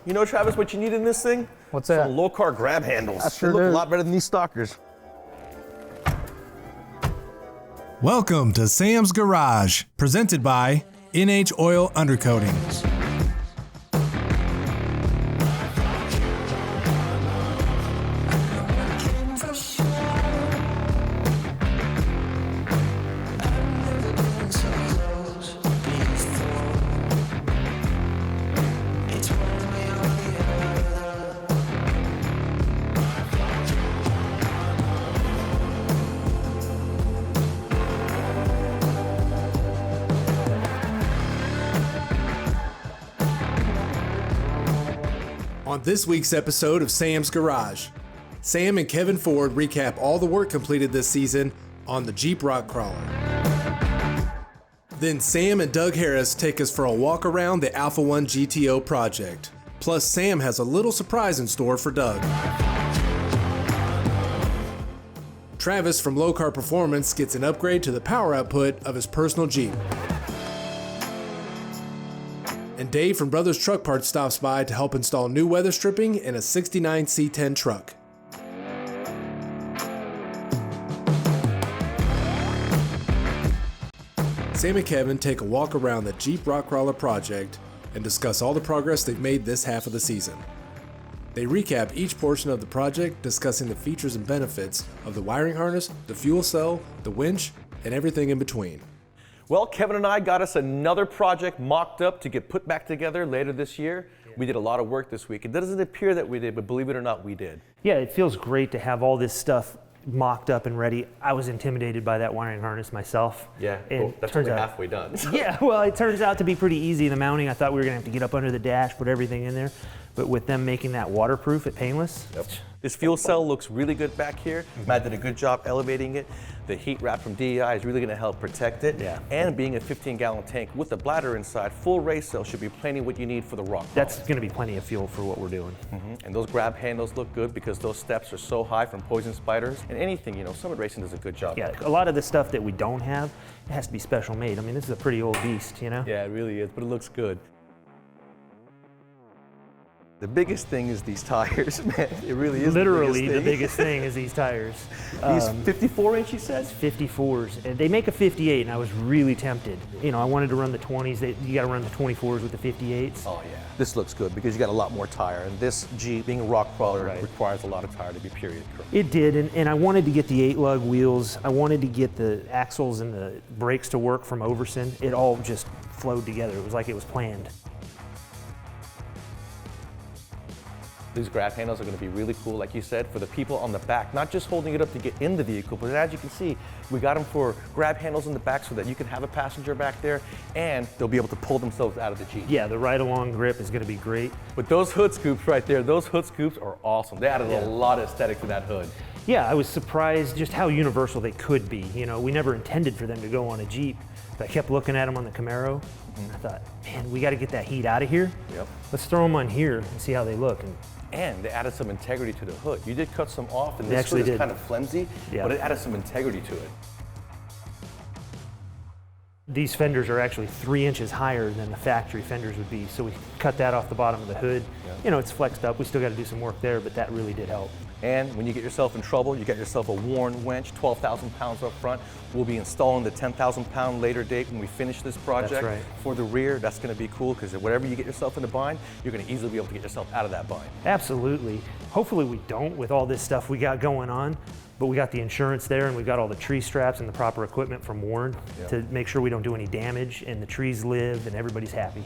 You know, Travis, what you need in this thing? What's that? Some low-car grab handles. I sure They look do. a lot better than these stalkers. Welcome to Sam's Garage, presented by NH Oil Undercoatings. On this week's episode of Sam's Garage, Sam and Kevin Ford recap all the work completed this season on the Jeep Rock Crawler. Then Sam and Doug Harris take us for a walk around the Alpha 1 GTO project. Plus, Sam has a little surprise in store for Doug. Travis from Low Car Performance gets an upgrade to the power output of his personal Jeep. And Dave from Brothers Truck Parts stops by to help install new weather stripping in a 69 C10 truck. Sam and Kevin take a walk around the Jeep Rock Crawler project and discuss all the progress they've made this half of the season. They recap each portion of the project, discussing the features and benefits of the wiring harness, the fuel cell, the winch, and everything in between. Well, Kevin and I got us another project mocked up to get put back together later this year. We did a lot of work this week. It doesn't appear that we did, but believe it or not, we did. Yeah, it feels great to have all this stuff mocked up and ready. I was intimidated by that wiring harness myself. Yeah, and well, that's only halfway done. Yeah, well, it turns out to be pretty easy. The mounting, I thought we were gonna have to get up under the dash, put everything in there. But with them making that waterproof at painless. Yep. This fuel cell looks really good back here. Matt did a good job elevating it. The heat wrap from DEI is really going to help protect it. Yeah. And being a 15-gallon tank with a bladder inside, full race cell should be plenty what you need for the rock. That's going to be plenty of fuel for what we're doing. And those grab handles look good because those steps are so high from poison spiders. And anything, you know, Summit Racing does a good job. Yeah, a lot of the stuff that we don't have, it has to be special made. I mean, this is a pretty old beast, you know? Yeah, it really is, but it looks good. The biggest thing is these tires, man. It really is Literally the biggest thing is these tires. These 54-inch, he says? 54s, and they make a 58, and I was really tempted. You know, I wanted to run the 20s. You got to run the 24s with the 58s. Oh yeah. This looks good because you got a lot more tire, and this Jeep, being a rock crawler, Right. requires a lot of tire to be period correct. It did, and I wanted to get the 8-lug wheels. I wanted to get the axles and the brakes to work from Overson. It all just flowed together. It was like it was planned. These grab handles are going to be really cool, like you said, for the people on the back, not just holding it up to get in the vehicle, but as you can see, we got them for grab handles in the back so that you can have a passenger back there and they'll be able to pull themselves out of the Jeep. Yeah, the ride-along grip is going to be great. But those hood scoops right there, those hood scoops are awesome. They added a lot of aesthetic to that hood. Yeah, I was surprised just how universal they could be. You know, we never intended for them to go on a Jeep, but I kept looking at them on the Camaro, and I thought, man, we got to get that heat out of here. Yep. Let's throw them on here and see how they look. And they added some integrity to the hood. You did cut some off, and They this actually hood is did. kind of flimsy, Yeah. but it added some integrity to it. These fenders are actually 3 inches higher than the factory fenders would be, so we cut that off the bottom of the hood. Yeah. You know, it's flexed up. We still got to do some work there, but that really did help. And when you get yourself in trouble, you get yourself a Warren winch, 12,000 pounds up front. We'll be installing the 10,000 pound later date when we finish this project. That's right. For the rear. That's going to be cool because whatever you get yourself in a bind, you're going to easily be able to get yourself out of that bind. Absolutely. Hopefully we don't with all this stuff we got going on, but we got the insurance there and we got all the tree straps and the proper equipment from Warren to make sure we don't do any damage and the trees live and everybody's happy.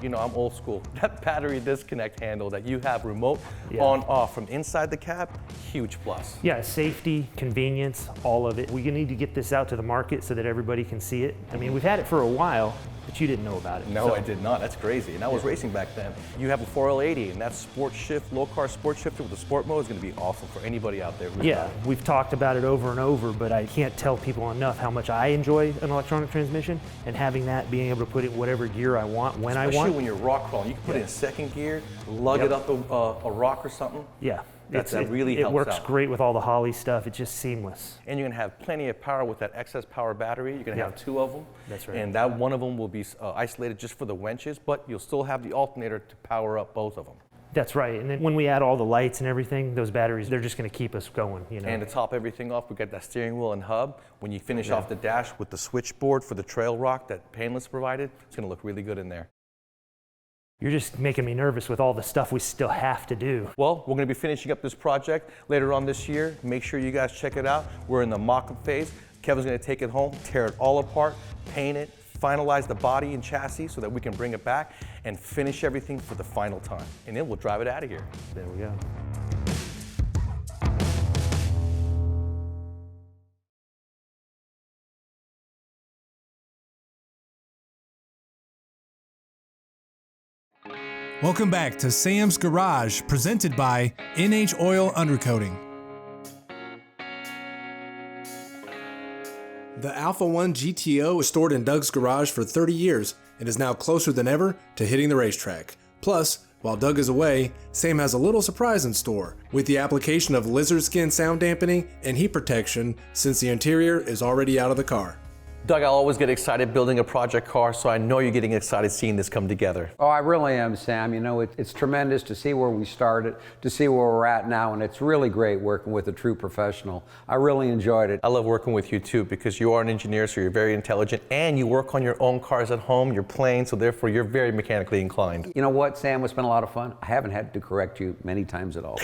You know, I'm old school. That battery disconnect handle that you have remote Yeah. on off from inside the cab, huge plus. Yeah, safety, convenience, all of it. We need to get this out to the market so that everybody can see it. I mean, we've had it for a while, but you didn't know about it. No, So- I did not. That's crazy. And I was racing back then. You have a 4L80, and that sport shift, low car sport shifter with the sport mode is going to be awesome for anybody out there. who's Yeah, got it. we've talked about it over and over, but I can't tell people enough how much I enjoy an electronic transmission, and having that, being able to put it in whatever gear I want, when I Especially want. when you're rock crawling. You can put it in second gear, lug Yep. it up a rock or something. Yeah, That really helps It works out. great with all the Holley stuff. It's just seamless. And you're gonna have plenty of power with that excess power battery. You're gonna have 2 of them. That's right. And that one of them will be isolated just for the winches, but you'll still have the alternator to power up both of them. That's right. And then when we add all the lights and everything, those batteries, they're just going to keep us going, you know. And to top everything off, we got that steering wheel and hub. When you finish off the dash with the switchboard for the trail rock that Painless provided, it's gonna look really good in there. You're just making me nervous with all the stuff we still have to do. Well, we're going to be finishing up this project later on this year. Make sure you guys check it out. We're in the mock-up phase. Kevin's going to take it home, tear it all apart, paint it, finalize the body and chassis so that we can bring it back and finish everything for the final time. And then we'll drive it out of here. There we go. Welcome back to Sam's Garage, presented by NH Oil Undercoating. The Alpha 1 GTO was stored in Doug's garage for 30 years and is now closer than ever to hitting the racetrack. Plus, while Doug is away, Sam has a little surprise in store with the application of lizard skin sound dampening and heat protection since the interior is already out of the car. Doug, I always get excited building a project car, so I know you're getting excited seeing this come together. Oh, I really am, Sam. You know, it's tremendous to see where we started, to see where we're at now, and it's really great working with a true professional. I really enjoyed it. I love working with you too because you are an engineer, so you're very intelligent, and you work on your own cars at home, you're plain, so therefore you're very mechanically inclined. You know what, Sam? It's been a lot of fun. I haven't had to correct you many times at all.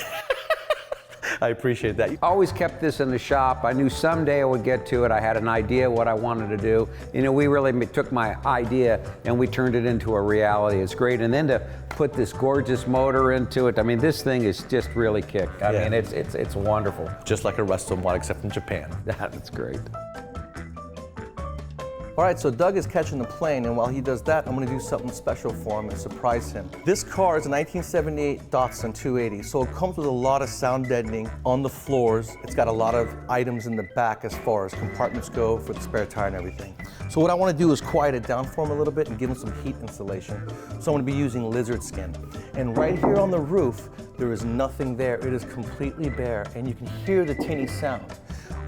I appreciate that. Always kept this in the shop. I knew someday I would get to it. I had an idea what I wanted to do. You know, we really took my idea and we turned it into a reality. It's great. And then to put this gorgeous motor into it, I mean, this thing is just really kicked. I mean, it's wonderful. Just like a resto mod, except in Japan. That's great. All right, so Doug is catching the plane, and while he does that, I'm gonna do something special for him and surprise him. This car is a 1978 Datsun 280, so it comes with a lot of sound deadening on the floors. It's got a lot of items in the back as far as compartments go for the spare tire and everything. So what I wanna do is quiet it down for him a little bit and give him some heat insulation. So I'm gonna be using lizard skin. And right here on the roof, there is nothing there. It is completely bare, and you can hear the tinny sound.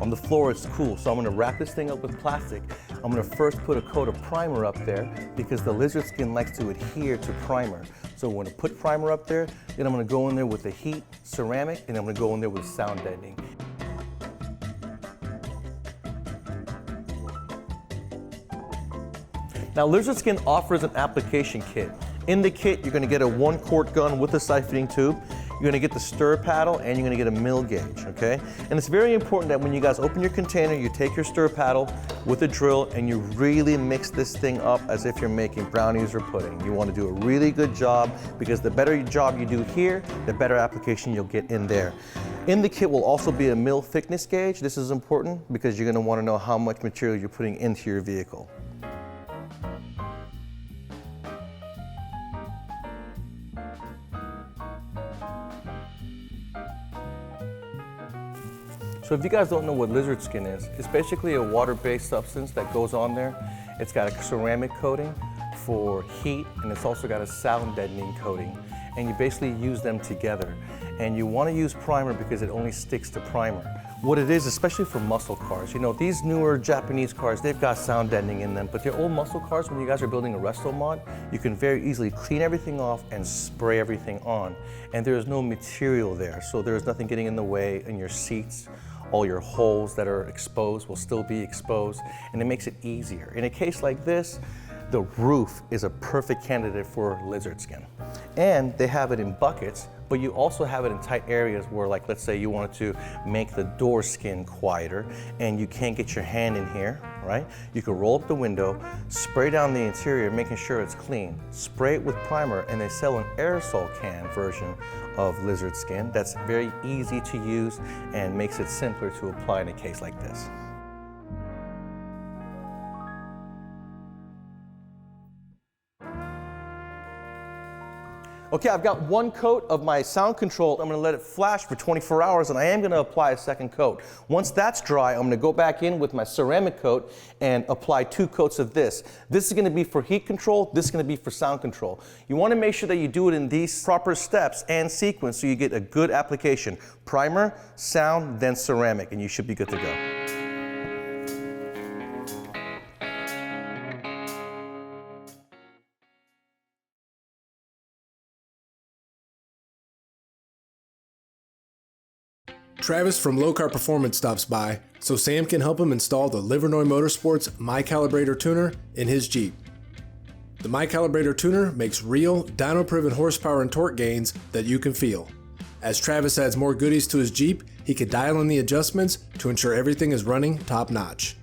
On the floor, it's cool, so I'm gonna wrap this thing up with plastic. I'm gonna first put a coat of primer up there because the lizard skin likes to adhere to primer. So I'm gonna put primer up there, then I'm gonna go in there with the heat ceramic, and I'm gonna go in there with sound deadening. Now, Lizard Skin offers an application kit. In the kit, you're gonna get a 1-quart gun with a siphoning tube. You're gonna get the stir paddle and you're gonna get a mill gauge, okay? And it's very important that when you guys open your container, you take your stir paddle with a drill and you really mix this thing up as if you're making brownies or pudding. You wanna do a really good job because the better job you do here, the better application you'll get in there. In the kit will also be a mill thickness gauge. This is important because you're gonna wanna know how much material you're putting into your vehicle. So if you guys don't know what lizard skin is, it's basically a water-based substance that goes on there. It's got a ceramic coating for heat, and it's also got a sound deadening coating. And you basically use them together. And you want to use primer because it only sticks to primer. What it is, especially for muscle cars, you know, these newer Japanese cars, they've got sound deadening in them, but your old muscle cars, when you guys are building a resto mod, you can very easily clean everything off and spray everything on. And there is no material there, so there's nothing getting in the way in your seats. All your holes that are exposed will still be exposed, and it makes it easier. In a case like this, the roof is a perfect candidate for lizard skin. And they have it in buckets, but you also have it in tight areas where, like, let's say you wanted to make the door skin quieter and you can't get your hand in here, right? You can roll up the window, spray down the interior, making sure it's clean, spray it with primer, and they sell an aerosol can version of lizard skin that's very easy to use and makes it simpler to apply in a case like this. Okay, I've got one coat of my sound control. I'm gonna let it flash for 24 hours and I am gonna apply a second coat. Once that's dry, I'm gonna go back in with my ceramic coat and apply 2 coats of this. This is gonna be for heat control, this is gonna be for sound control. You wanna make sure that you do it in these proper steps and sequence so you get a good application. Primer, sound, then ceramic, and you should be good to go. Travis from Low Car Performance stops by so Sam can help him install the Livernois Motorsports My Calibrator tuner in his Jeep. The My Calibrator tuner makes real, dyno-proven horsepower and torque gains that you can feel. As Travis adds more goodies to his Jeep, he can dial in the adjustments to ensure everything is running top-notch.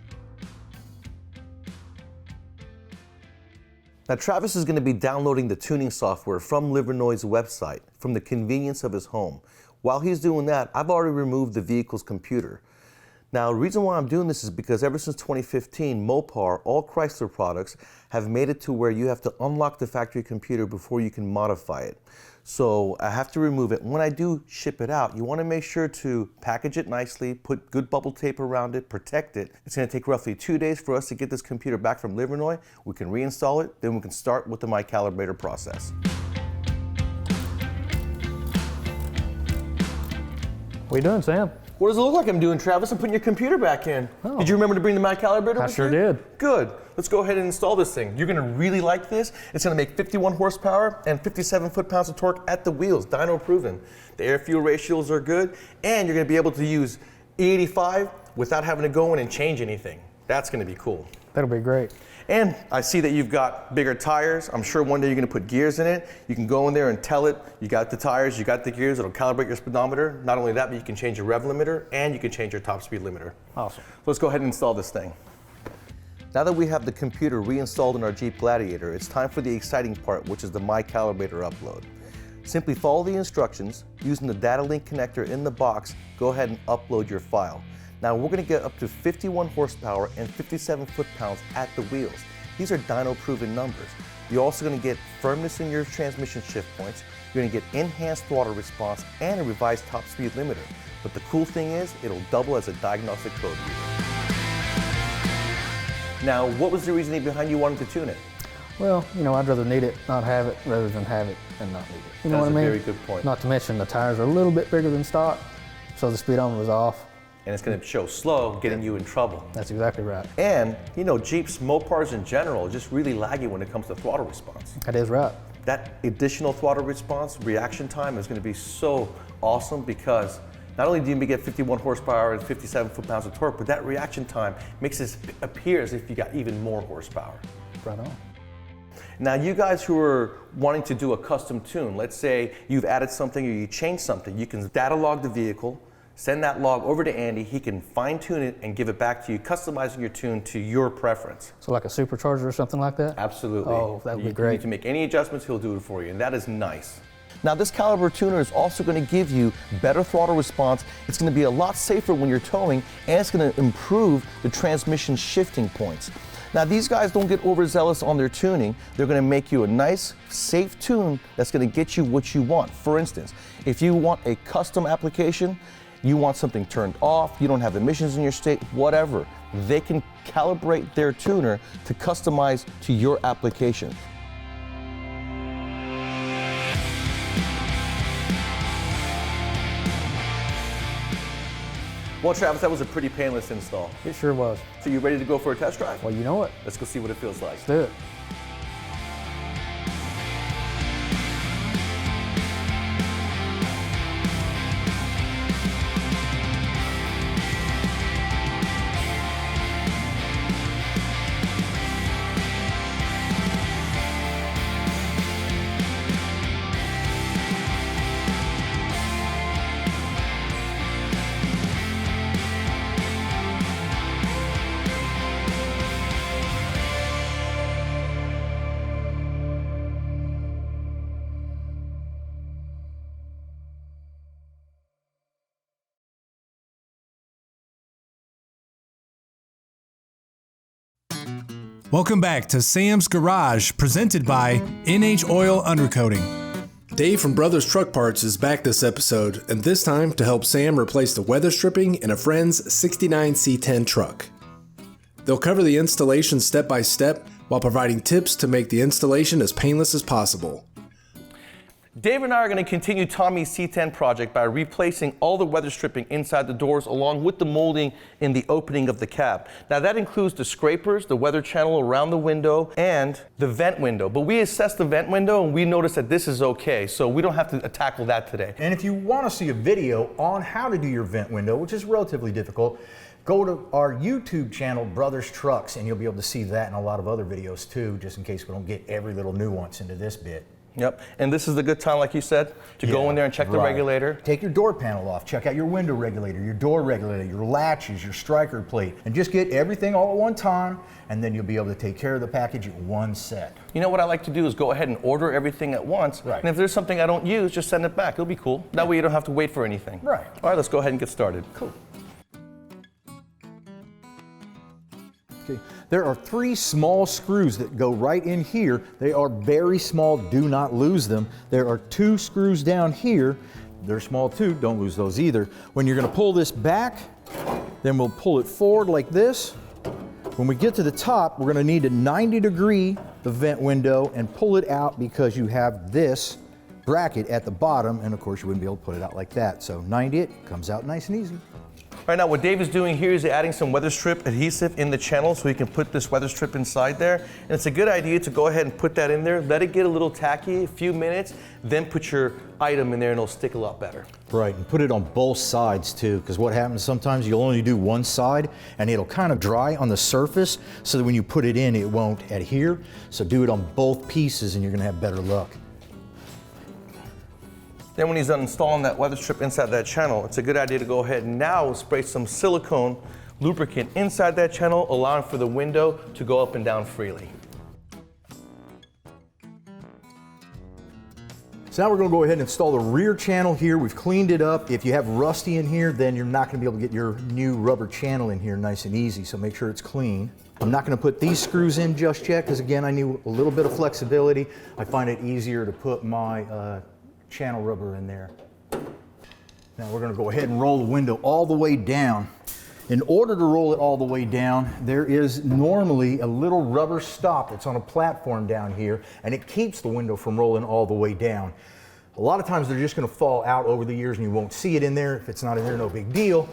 Now Travis is going to be downloading the tuning software from Livernois' website from the convenience of his home. While he's doing that, I've already removed the vehicle's computer. Now, the reason why I'm doing this is because ever since 2015, Mopar, all Chrysler products, have made it to where you have to unlock the factory computer before you can modify it. So I have to remove it. When I do ship it out, you want to make sure to package it nicely, put good bubble tape around it, protect it. It's going to take roughly 2 days for us to get this computer back from Livernois. We can reinstall it, then we can start with the My Calibrator process. What are you doing, Sam? What does it look like I'm doing, Travis? I'm putting your computer back in. Oh. Did you remember to bring the My Calibrator? I with sure you? did. Good. Let's go ahead and install this thing. You're gonna really like this. It's gonna make 51 horsepower and 57 foot-pounds of torque at the wheels, dyno proven. The air-fuel ratios are good, and you're gonna be able to use E85 without having to go in and change anything. That's gonna be cool. That'll be great. And I see that you've got bigger tires. I'm sure one day you're gonna put gears in it. You can go in there and tell it, you got the tires, you got the gears, it'll calibrate your speedometer. Not only that, but you can change your rev limiter and you can change your top speed limiter. Awesome. So let's go ahead and install this thing. Now that we have the computer reinstalled in our Jeep Gladiator, it's time for the exciting part, which is the My Calibrator upload. Simply follow the instructions. Using the data link connector in the box, go ahead and upload your file. Now we're going to get up to 51 horsepower and 57 foot-pounds at the wheels. These are dyno-proven numbers. You're also going to get firmness in your transmission shift points. You're going to get enhanced throttle response and a revised top speed limiter. But the cool thing is, it'll double as a diagnostic code reader. Now, what was the reasoning behind you wanting to tune it? Well, you know, I'd rather need it, not have it, rather than have it and not need it. You know what I mean? That's a very good point. Not to mention the tires are a little bit bigger than stock, so the speedometer was off. And it's going to show slow, getting you in trouble. That's exactly right. And, you know, Jeeps, Mopars in general, are just really laggy when it comes to throttle response. That is right. That additional throttle response, reaction time is going to be so awesome because not only do you get 51 horsepower and 57 foot-pounds of torque, but that reaction time makes it appear as if you got even more horsepower. Right on. Now, you guys who are wanting to do a custom tune, let's say you've added something or you changed something, you can data log the vehicle, send that log over to Andy, he can fine tune it and give it back to you, customizing your tune to your preference. So like a supercharger or something like that? Absolutely. Oh, that would be You great. need to make any adjustments, he'll do it for you, and that is nice. Now this caliber tuner is also going to give you better throttle response. It's going to be a lot safer when you're towing, and it's going to improve the transmission shifting points. Now these guys don't get overzealous on their tuning. They're going to make you a nice, safe tune that's going to get you what you want. For instance, if you want a custom application, you want something turned off, you don't have emissions in your state, whatever, they can calibrate their tuner to customize to your application. Well, Travis, that was a pretty painless install. It sure was. So you ready to go for a test drive? Well, you know what? Let's go see what it feels like. Let's do it. Welcome back to Sam's Garage, presented by NH Oil Undercoating. Dave from Brothers Truck Parts is back this episode, and this time to help Sam replace the weather stripping in a friend's 69 C10 truck. They'll cover the installation step by step while providing tips to make the installation as painless as possible. Dave and I are going to continue Tommy's C10 project by replacing all the weather stripping inside the doors along with the molding in the opening of the cab. Now that includes the scrapers, the weather channel around the window, and the vent window. But we assessed the vent window and we noticed that this is okay, so we don't have to tackle that today. And if you want to see a video on how to do your vent window, which is relatively difficult, go to our YouTube channel, Brothers Trucks, and you'll be able to see that and a lot of other videos too, just in case we don't get every little nuance into this bit. Yep, and this is the good time, like you said, to go in there and check the regulator. Take your door panel off, check out your window regulator, your door regulator, your latches, your striker plate, and just get everything all at one time, and then you'll be able to take care of the package at one set. You know what I like to do is go ahead and order everything at once, and if there's something I don't use, just send it back. It'll be cool. That way you don't have to wait for anything. Right. All right, let's go ahead and get started. Cool. There are 3 small screws that go right in here. They are very small, do not lose them. There are 2 screws down here. They're small too, don't lose those either. When you're gonna pull this back, then we'll pull it forward like this. When we get to the top, we're gonna need to 90-degree the vent window and pull it out because you have this bracket at the bottom, and of course you wouldn't be able to put it out like that. So 90 it, comes out nice and easy. Right now, what Dave is doing here is adding some weather strip adhesive in the channel so he can put this weather strip inside there. And it's a good idea to go ahead and put that in there, let it get a little tacky, a few minutes, then put your item in there and it'll stick a lot better. Right, and put it on both sides too, because what happens sometimes you'll only do one side and it'll kind of dry on the surface so that when you put it in, it won't adhere. So do it on both pieces and you're gonna have better luck. Then when he's done installing that weather strip inside that channel, it's a good idea to go ahead and now spray some silicone lubricant inside that channel, allowing for the window to go up and down freely. So now we're going to go ahead and install the rear channel here. We've cleaned it up. If you have rusty in here, then you're not going to be able to get your new rubber channel in here nice and easy, so make sure it's clean. I'm not going to put these screws in just yet because again, I need a little bit of flexibility. I find it easier to put my channel rubber in there. Now we're going to go ahead and roll the window all the way down. In order to roll it all the way down, there is normally a little rubber stop that's on a platform down here, and it keeps the window from rolling all the way down. A lot of times they're just going to fall out over the years and you won't see it in there. If it's not in there, no big deal.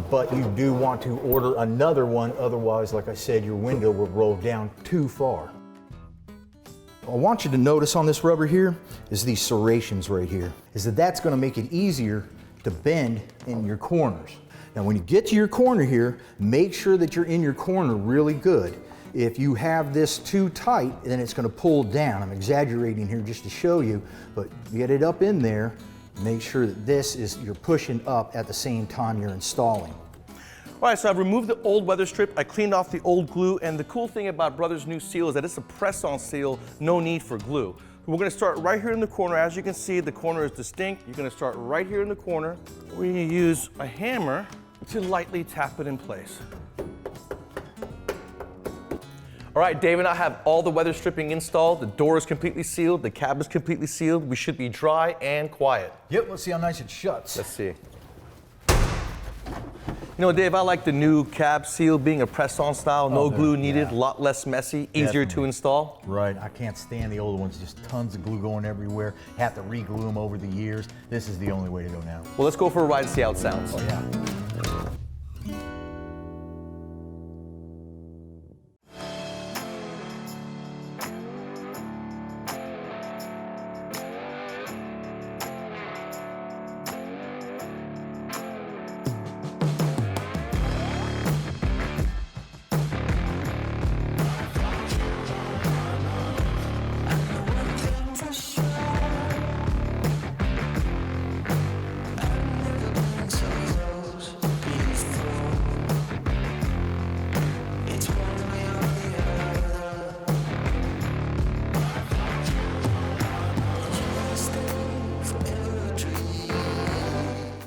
But you do want to order another one, otherwise, like I said, your window will roll down too far. I want you to notice on this rubber here is these serrations right here. That's going to make it easier to bend in your corners. Now when you get to your corner here, make sure that you're in your corner really good. If you have this too tight, then it's going to pull down. I'm exaggerating here just to show you, but get it up in there. Make sure that you're pushing up at the same time you're installing. All right, so I've removed the old weather strip, I cleaned off the old glue, and the cool thing about Brothers' new seal is that it's a press-on seal, no need for glue. We're gonna start right here in the corner. As you can see, the corner is distinct. You're gonna start right here in the corner. We're gonna use a hammer to lightly tap it in place. All right, Dave and I have all the weather stripping installed. The door is completely sealed, the cab is completely sealed. We should be dry and quiet. Yep, let's see how nice it shuts. Let's see. You know, Dave, I like the new cab seal being a press-on style, no glue needed, a lot less messy, easier to install. Right, I can't stand the old ones, just tons of glue going everywhere. Have to re-glue them over the years. This is the only way to go now. Well, let's go for a ride and see how it sounds. Oh yeah.